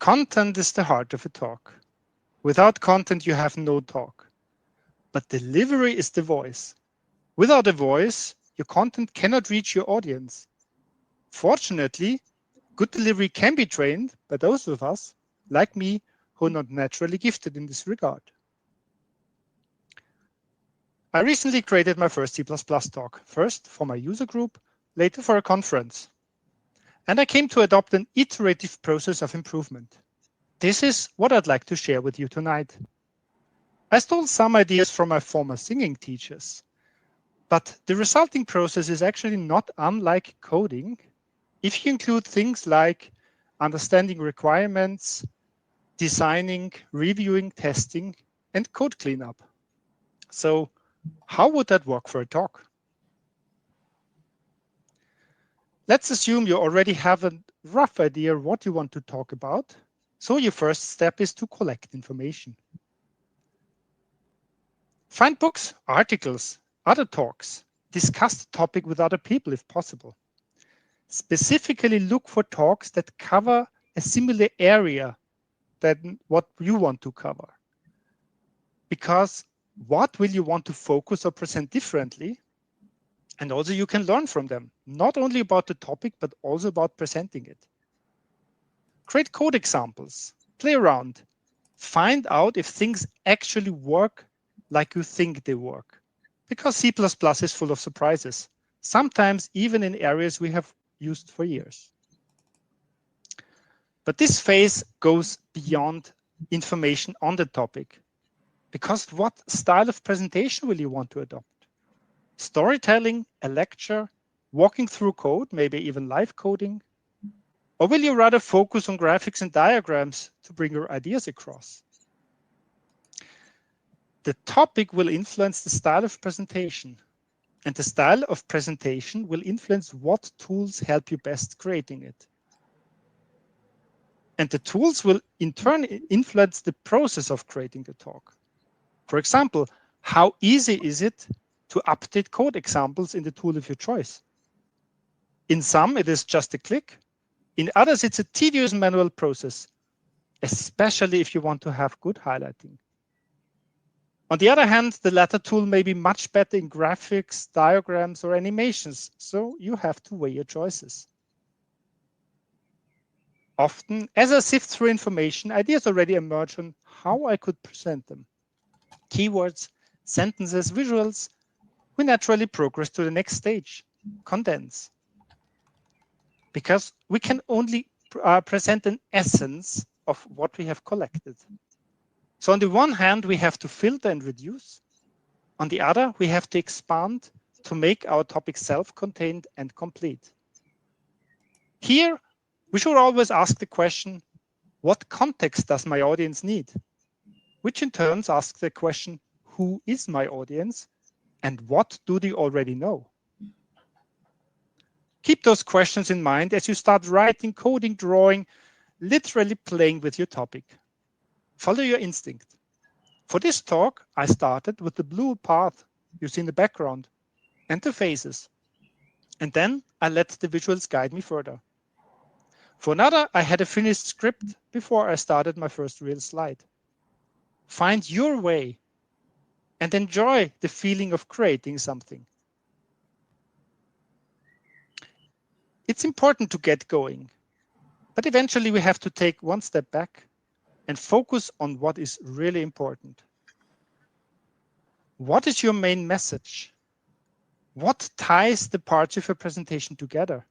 Content is the heart of a talk. Without content, you have no talk. But delivery is the voice. Without a voice, your content cannot reach your audience. Fortunately, good delivery can be trained by those of us, like me, who are not naturally gifted in this regard. I recently created my first C++ talk, first for my user group, later for a conference. And I came to adopt an iterative process of improvement. This is what I'd like to share with you tonight. I stole some ideas from my former singing teachers, but the resulting process is actually not unlike coding if you include things like understanding requirements, designing, reviewing, testing, and code cleanup. So how would that work for a talk? Let's assume you already have a rough idea what you want to talk about. So your first step is to collect information. Find books, articles, other talks. Discuss the topic with other people if possible. Specifically look for talks that cover a similar area than what you want to cover. Because what will you want to focus or present differently? And also you can learn from them, not only about the topic, but also about presenting it. Create code examples, play around, find out if things actually work like you think they work. Because C++ is full of surprises, sometimes even in areas we have used for years. But this phase goes beyond information on the topic. Because what style of presentation will you want to adopt? Storytelling, a lecture, walking through code, maybe even live coding? Or will you rather focus on graphics and diagrams to bring your ideas across? The topic will influence the style of presentation, and the style of presentation will influence what tools help you best creating it. And the tools will in turn influence the process of creating the talk. For example, how easy is it to update code examples in the tool of your choice? In some, it is just a click. In others, it's a tedious manual process, especially if you want to have good highlighting. On the other hand, the latter tool may be much better in graphics, diagrams, or animations, so you have to weigh your choices. Often, as I sift through information, ideas already emerge on how I could present them. Keywords, sentences, visuals, we naturally progress to the next stage, condense. Because we can only present an essence of what we have collected. So on the one hand, we have to filter and reduce. On the other, we have to expand to make our topic self-contained and complete. Here, we should always ask the question, what context does my audience need? Which in turn asks the question, who is my audience and what do they already know? Keep those questions in mind as you start writing, coding, drawing, literally playing with your topic. Follow your instinct. For this talk, I started with the blue path you see in the background and the faces. And then I let the visuals guide me further. For another, I had a finished script before I started my first real slide. Find your way and enjoy the feeling of creating something. It's important to get going, but eventually we have to take one step back and focus on what is really important. What is your main message? What ties the parts of your presentation together?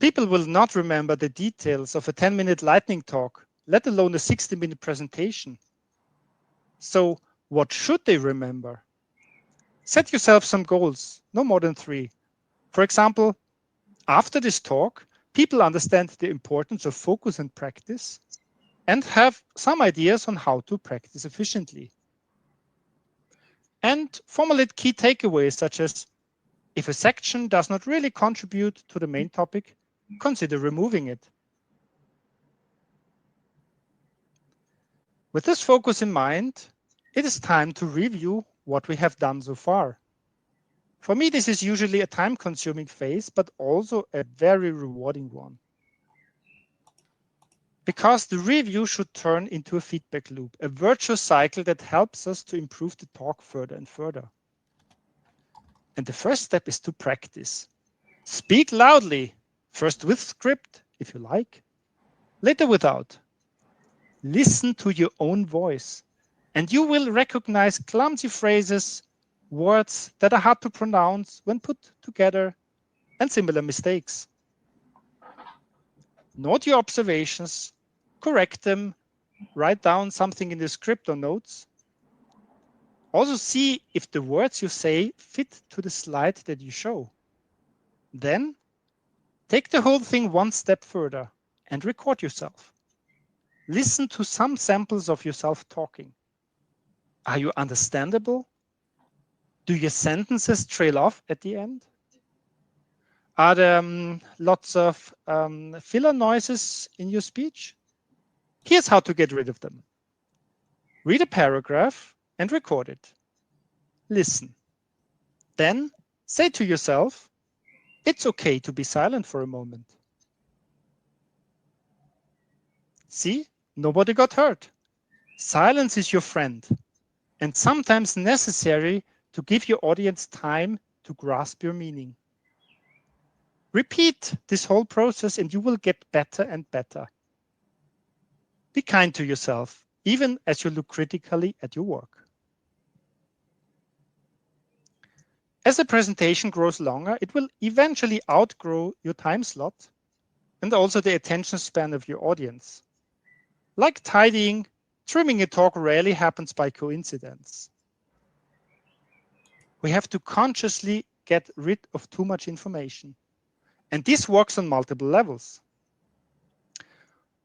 People will not remember the details of a 10-minute lightning talk, let alone a 60-minute presentation. So what should they remember? Set yourself some goals, no more than 3. For example, after this talk, people understand the importance of focus and practice and have some ideas on how to practice efficiently. And formulate key takeaways such as, if a section does not really contribute to the main topic, consider removing it. With this focus in mind, it is time to review what we have done so far. For me, this is usually a time-consuming phase, but also a very rewarding one. Because the review should turn into a feedback loop, a virtuous cycle that helps us to improve the talk further and further. And the first step is to practice. Speak loudly, first with script, if you like, later without. Listen to your own voice, and you will recognize clumsy phrases, words that are hard to pronounce when put together, and similar mistakes. Note your observations, correct them, write down something in the script or notes. Also see if the words you say fit to the slide that you show. Then take the whole thing one step further and record yourself. Listen to some samples of yourself talking. Are you understandable? Do your sentences trail off at the end? Are there lots of filler noises in your speech? Here's how to get rid of them. Read a paragraph and record it. Listen. Then say to yourself, it's okay to be silent for a moment. See, nobody got hurt. Silence is your friend and sometimes necessary to give your audience time to grasp your meaning. Repeat this whole process and you will get better and better. Be kind to yourself, even as you look critically at your work. As the presentation grows longer, it will eventually outgrow your time slot and also the attention span of your audience. Like tidying, trimming a talk rarely happens by coincidence. We have to consciously get rid of too much information. And this works on multiple levels.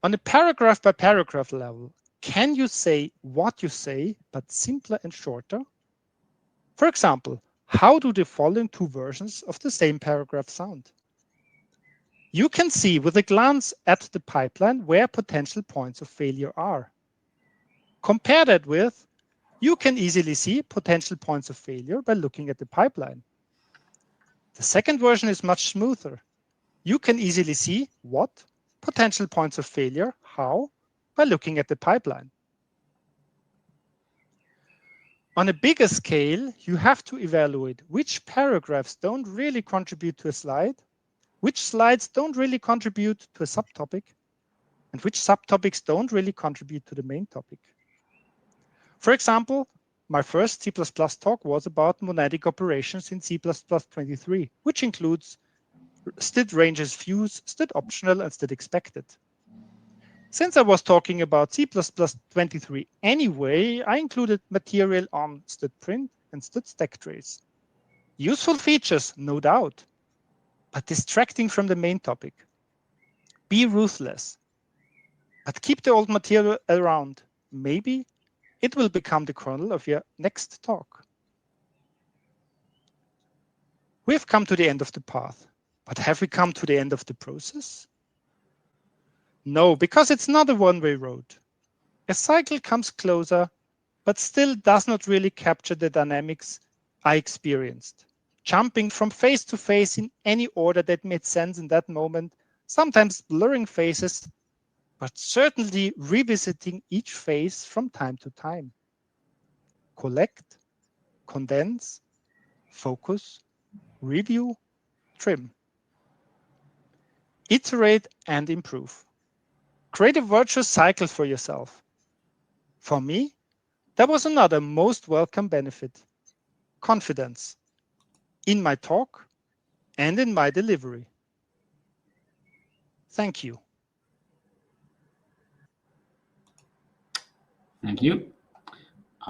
On a paragraph by paragraph level, can you say what you say, but simpler and shorter? For example, how do the following two versions of the same paragraph sound? You can see with a glance at the pipeline where potential points of failure are. Compare that with, you can easily see potential points of failure by looking at the pipeline. The second version is much smoother. You can easily see what potential points of failure, how, by looking at the pipeline. On a bigger scale, you have to evaluate which paragraphs don't really contribute to a slide, which slides don't really contribute to a subtopic, and which subtopics don't really contribute to the main topic. For example, my first C++ talk was about monadic operations in C++23, which includes std ranges views, std optional, and std expected. Since I was talking about C++23 anyway, I included material on std print and std stack trace. Useful features, no doubt, but distracting from the main topic. Be ruthless, but keep the old material around. Maybe it will become the kernel of your next talk. We've come to the end of the path, but have we come to the end of the process? No, because it's not a one-way road. A cycle comes closer, but still does not really capture the dynamics I experienced. Jumping from phase to phase in any order that made sense in that moment, sometimes blurring phases, but certainly revisiting each phase from time to time. Collect, condense, focus, review, trim. Iterate and improve. Create a virtuous cycle for yourself. For me, that was another most welcome benefit. Confidence in my talk and in my delivery. Thank you. Thank you.